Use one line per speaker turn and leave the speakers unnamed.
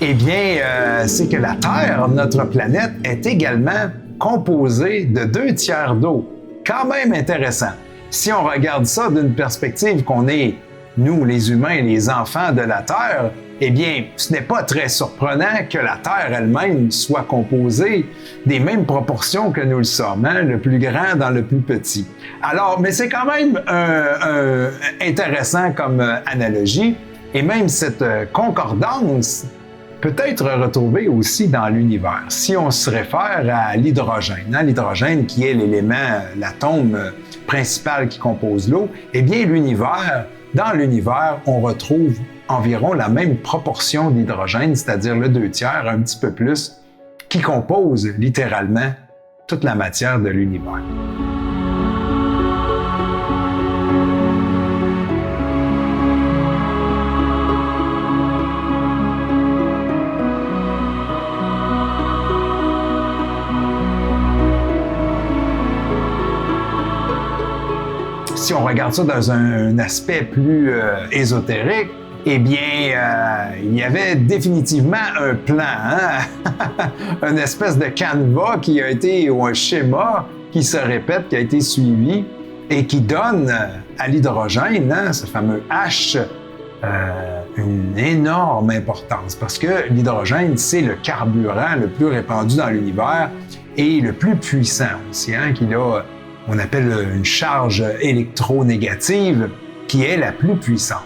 Eh bien, c'est que la Terre, notre planète, est également composée de 2 tiers d'eau. Quand même intéressant. Si on regarde ça d'une perspective qu'on est, nous, les humains, les enfants de la Terre, eh bien, ce n'est pas très surprenant que la Terre elle-même soit composée des mêmes proportions que nous le sommes, hein? Le plus grand dans le plus petit. Alors, mais c'est quand même intéressant comme analogie, et même cette concordance peut être retrouvée aussi dans l'univers. Si on se réfère à l'hydrogène, hein? L'hydrogène qui est l'élément, l'atome principal qui compose l'eau, eh bien, dans l'univers, on retrouve environ la même proportion d'hydrogène, c'est-à-dire le 2 tiers, un petit peu plus, qui compose littéralement toute la matière de l'univers. Si on regarde ça dans un aspect plus ésotérique, eh bien, il y avait définitivement un plan, hein? Une espèce de canevas qui a été, ou un schéma qui se répète, qui a été suivi et qui donne à l'hydrogène, hein, ce fameux H, une énorme importance parce que l'hydrogène, c'est le carburant le plus répandu dans l'univers et le plus puissant aussi, hein, qu'il a, on appelle une charge électronégative qui est la plus puissante.